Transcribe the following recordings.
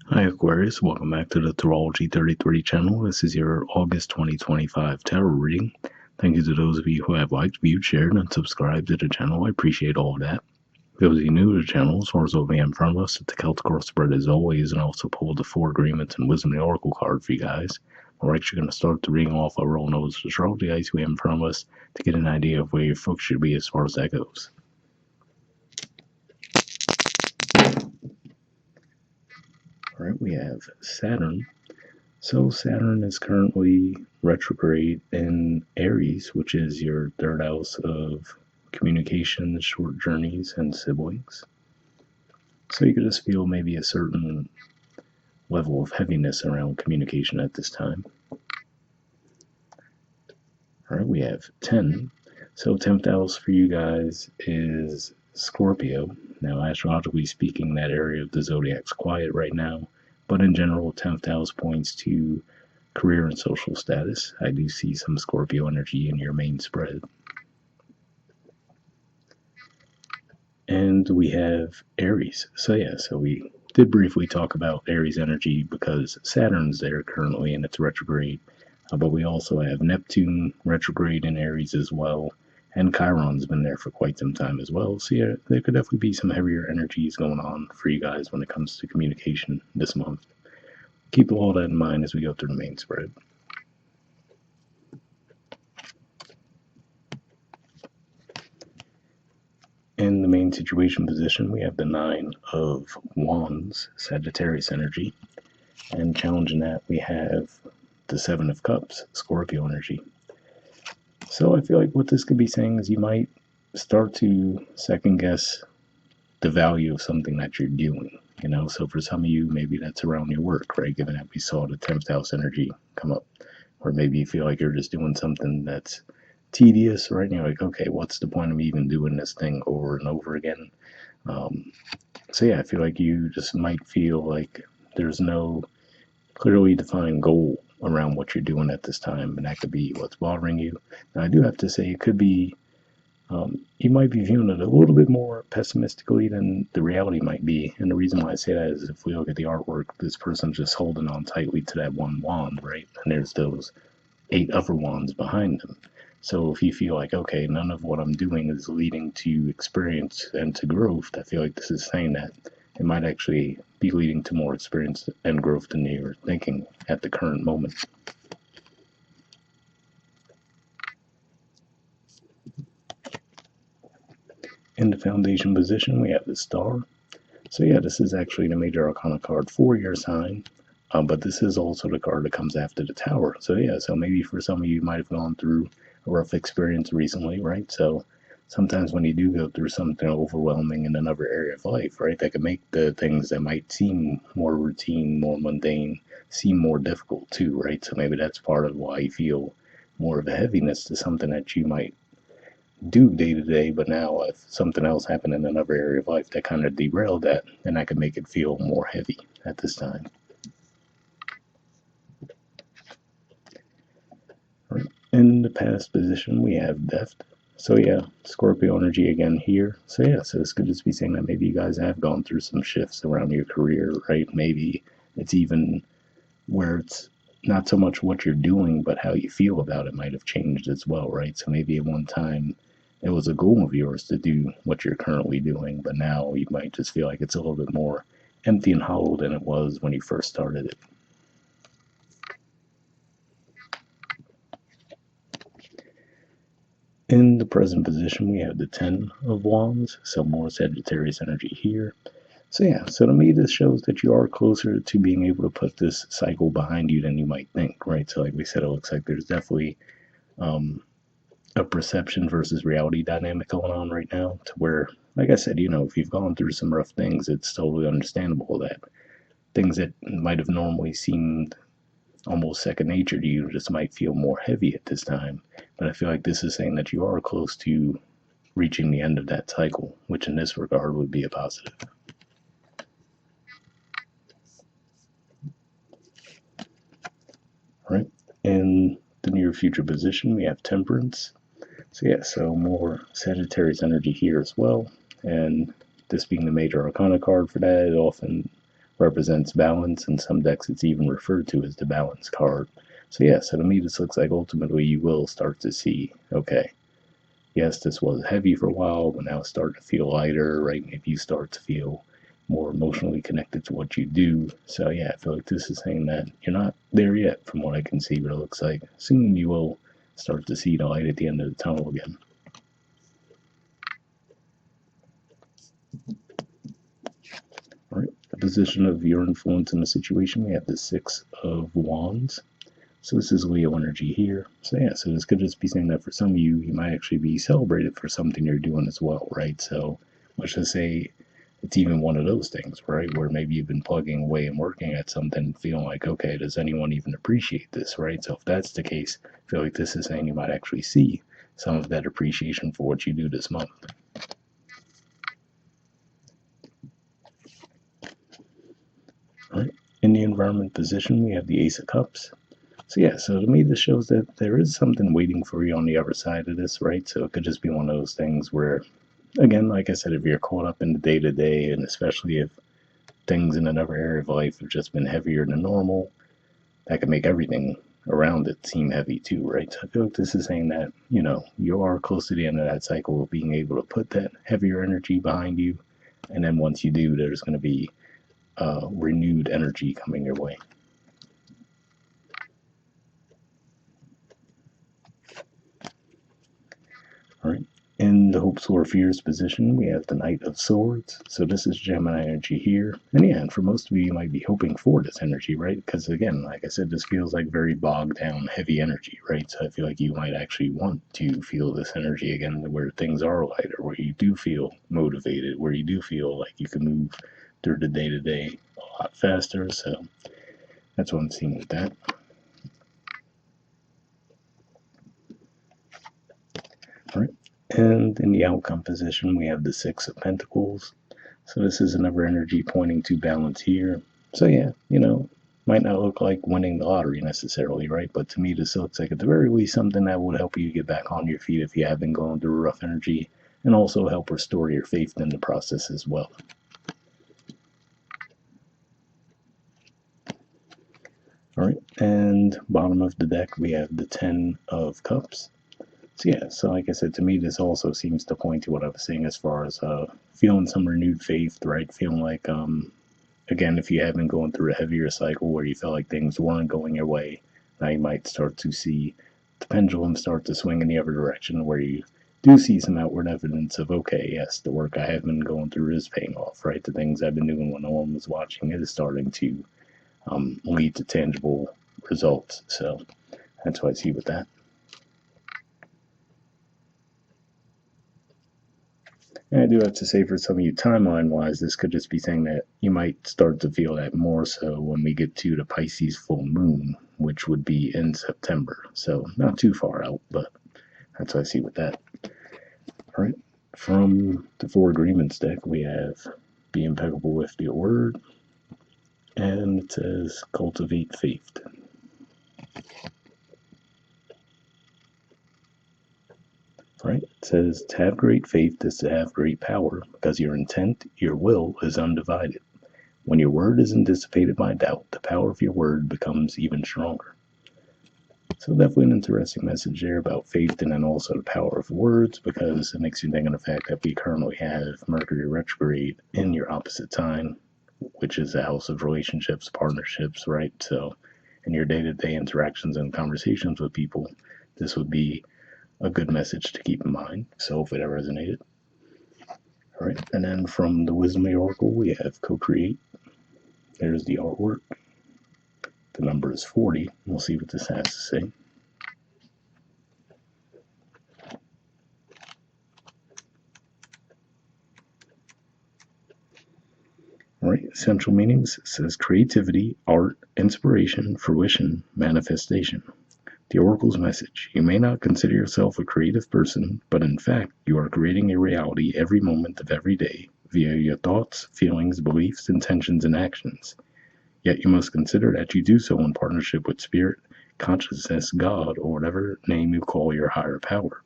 Hi Aquarius, welcome back to the Astrology 33 channel. This is your August 2025 tarot reading. Thank you to those of you who have liked, viewed, shared, and subscribed to the channel. I appreciate all of that. For those of you new to the channel, as far as what we have in front of us, it's the Celtic Cross spread as always, and I also pulled the Four Agreements and Wisdom of the Oracle card for you guys. We're actually going to start the reading off our roll notes astrology ice we have in front of us to get an idea of where your focus should be as far as that goes. Alright, we have Saturn. So Saturn is currently retrograde in Aries, which is your third house of communication, short journeys, and siblings. So you could just feel maybe a certain level of heaviness around communication at this time. All right, we have 10. So 10th house for you guys is Scorpio. Now, astrologically speaking, that area of the zodiac's quiet right now, but in general, 10th house points to career and social status. I do see some Scorpio energy in your main spread. And we have Aries. So we did briefly talk about Aries energy because Saturn's there currently and it's retrograde. But we also have Neptune retrograde in Aries as well. And Chiron's been there for quite some time as well. So yeah, there could definitely be some heavier energies going on for you guys when it comes to communication this month. Keep all that in mind as we go through the main spread. In the main situation position, we have the Nine of Wands, Sagittarius energy. And challenging that, we have the Seven of Cups, Scorpio energy. So I feel like what this could be saying is you might start to second guess the value of something that you're doing. So for some of you, maybe that's around your work, right? Given that we saw the 10th house energy come up. Or maybe you feel like you're just doing something that's tedious, right? And you're like, okay, what's the point of me even doing this thing over and over again? So yeah, I feel like you just might feel like there's no clearly defined goal around what you're doing at this time, and that could be what's bothering you. Now, I do have to say, it could be you might be viewing it a little bit more pessimistically than the reality might be. And the reason why I say that is if we look at the artwork, this person's just holding on tightly to that one wand, right? And there's those 8 other wands behind them. So if you feel like, okay, none of what I'm doing is leading to experience and to growth, I feel like this is saying that it might actually be leading to more experience and growth than you're thinking at the current moment. In the foundation position, we have the Star. So yeah, this is actually the major arcana card for your sign, but this is also the card that comes after the Tower. So yeah, so maybe for some of you might have gone through a rough experience recently, right? So sometimes when you do go through something overwhelming in another area of life, right, that can make the things that might seem more routine, more mundane, seem more difficult too, right? So maybe that's part of why you feel more of a heaviness to something that you might do day to day, but now if something else happened in another area of life that kind of derailed that, then that could make it feel more heavy at this time. Right. In the past position, we have Death. So yeah, Scorpio energy again here. So yeah, so this could just be saying that maybe you guys have gone through some shifts around your career, right? Maybe it's even where it's not so much what you're doing, but how you feel about it might have changed as well, right? So maybe at one time it was a goal of yours to do what you're currently doing, but now you might just feel like it's a little bit more empty and hollow than it was when you first started it. In the present position, we have the 10 of Wands, so more Sagittarius energy here. So yeah, so to me, this shows that you are closer to being able to put this cycle behind you than you might think, right? So like we said, it looks like there's definitely a perception versus reality dynamic going on right now to where, like I said, if you've gone through some rough things, it's totally understandable that things that might have normally seemed almost second nature to you just might feel more heavy at this time. But I feel like this is saying that you are close to reaching the end of that cycle, which in this regard would be a positive. All right. In the near future position, we have Temperance. So yeah, so more Sagittarius energy here as well. And this being the major arcana card for that, it often represents balance. In some decks, it's even referred to as the balance card. So yeah, so to me, this looks like ultimately you will start to see, okay, yes, this was heavy for a while, but now it's starting to feel lighter, right? Maybe you start to feel more emotionally connected to what you do. So yeah, I feel like this is saying that you're not there yet from what I can see, but it looks like soon you will start to see the light at the end of the tunnel again. All right, the position of your influence in the situation, we have the Six of Wands. So this is Leo energy here. So yeah, so this could just be saying that for some of you, you might actually be celebrated for something you're doing as well, right? So let's just say it's even one of those things, right? Where maybe you've been plugging away and working at something, feeling like, okay, does anyone even appreciate this, right? So if that's the case, I feel like this is saying you might actually see some of that appreciation for what you do this month. All right. In the environment position, we have the Ace of Cups. So yeah, so to me this shows that there is something waiting for you on the other side of this, right? So it could just be one of those things where, again, like I said, if you're caught up in the day to day, and especially if things in another area of life have just been heavier than normal, that can make everything around it seem heavy too, right? So I feel like this is saying that, you are close to the end of that cycle of being able to put that heavier energy behind you. And then once you do, there's going to be renewed energy coming your way. All right. In the hopes or fears position, we have the Knight of Swords. So this is Gemini energy here. And yeah, and for most of you, you might be hoping for this energy, right? Because again, like I said, this feels like very bogged down, heavy energy, right? So I feel like you might actually want to feel this energy again where things are lighter, where you do feel motivated, where you do feel like you can move through the day to day a lot faster. So that's what I'm seeing with that. All right. And in the outcome position, we have the Six of Pentacles. So this is another energy pointing to balance here. So yeah, might not look like winning the lottery necessarily, right? But to me, this looks like at the very least something that would help you get back on your feet if you have been going through rough energy, and also help restore your faith in the process as well. All right, and bottom of the deck, we have the Ten of Cups. So yeah, so like I said, to me, this also seems to point to what I was saying as far as feeling some renewed faith, right? Feeling like, again, if you have been going through a heavier cycle where you felt like things weren't going your way, now you might start to see the pendulum start to swing in the other direction where you do see some outward evidence of, okay, yes, the work I have been going through is paying off, right? The things I've been doing when no one was watching is starting to lead to tangible results. So that's what I see with that. And I do have to say, for some of you, timeline wise, this could just be saying that you might start to feel that more so when we get to the Pisces full moon, which would be in September. So not too far out, but that's what I see with that. All right. From the Four Agreements deck, we have Be Impeccable with Your Word, and it says Cultivate Faith. Right? It says to have great faith is to have great power, because your intent, your will, is undivided. When your word isn't dissipated by doubt, the power of your word becomes even stronger. So definitely an interesting message there about faith, and then also the power of words, because it makes you think of the fact that we currently have Mercury retrograde in your opposite sign, which is the house of relationships, partnerships, right? So in your day-to-day interactions and conversations with people, this would be a good message to keep in mind. So hopefully that resonated. All right, and then from the Wisdom of the Oracle, we have co-create. There's the artwork. The number is 40. We'll see what this has to say. All right, essential meanings says creativity, art, inspiration, fruition, manifestation. The Oracle's message: you may not consider yourself a creative person, but in fact, you are creating a reality every moment of every day via your thoughts, feelings, beliefs, intentions, and actions. Yet you must consider that you do so in partnership with spirit, consciousness, God, or whatever name you call your higher power.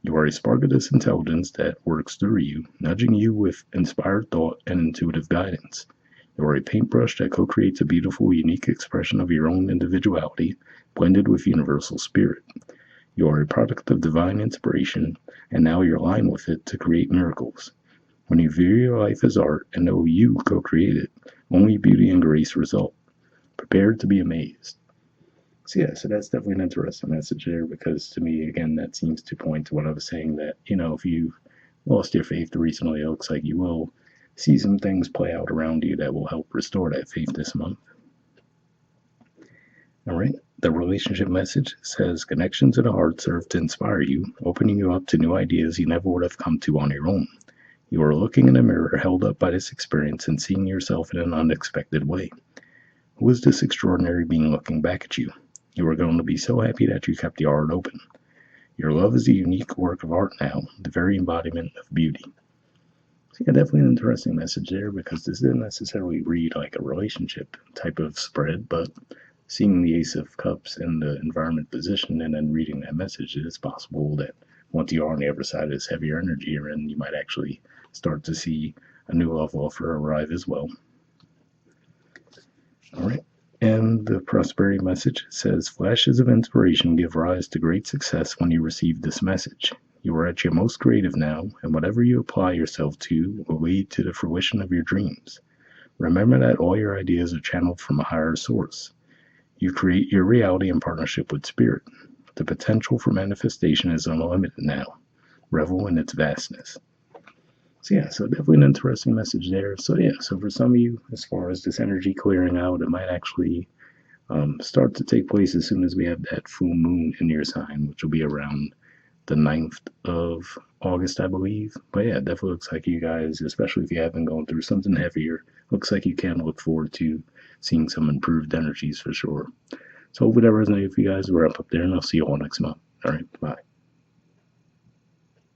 You are a spark of this intelligence that works through you, nudging you with inspired thought and intuitive guidance. You're a paintbrush that co-creates a beautiful, unique expression of your own individuality, blended with universal spirit. You are a product of divine inspiration, and now you're aligned with it to create miracles. When you view your life as art and know you co-create it, only beauty and grace result. Prepared to be amazed. So yeah, so that's definitely an interesting message there because to me, again, that seems to point to what I was saying that, if you lost your faith recently, it looks like you will see some things play out around you that will help restore that faith this month. All right. The relationship message says connections of the heart serve to inspire you, opening you up to new ideas you never would have come to on your own. You are looking in a mirror held up by this experience and seeing yourself in an unexpected way. Who is this extraordinary being looking back at you? You are going to be so happy that you kept the art open. Your love is a unique work of art now, the very embodiment of beauty. So yeah, definitely an interesting message there because this didn't necessarily read like a relationship type of spread, but seeing the Ace of Cups in the environment position and then reading that message, it's possible that once you are on the other side of this heavier energy, and you might actually start to see a new love offer arrive as well. All right. And the prosperity message says flashes of inspiration give rise to great success when you receive this message. You are at your most creative now, and whatever you apply yourself to will lead to the fruition of your dreams. Remember that all your ideas are channeled from a higher source. You create your reality in partnership with Spirit. The potential for manifestation is unlimited now. Revel in its vastness. So yeah, so definitely an interesting message there. So yeah, so for some of you, as far as this energy clearing out, it might actually start to take place as soon as we have that full moon in your sign, which will be around the 9th of August, I believe. But yeah, it definitely looks like you guys, especially if you haven't gone through something heavier, looks like you can look forward to seeing some improved energies for sure. So hopefully that resonated with you guys. We're up there, and I'll see you all next month. All right.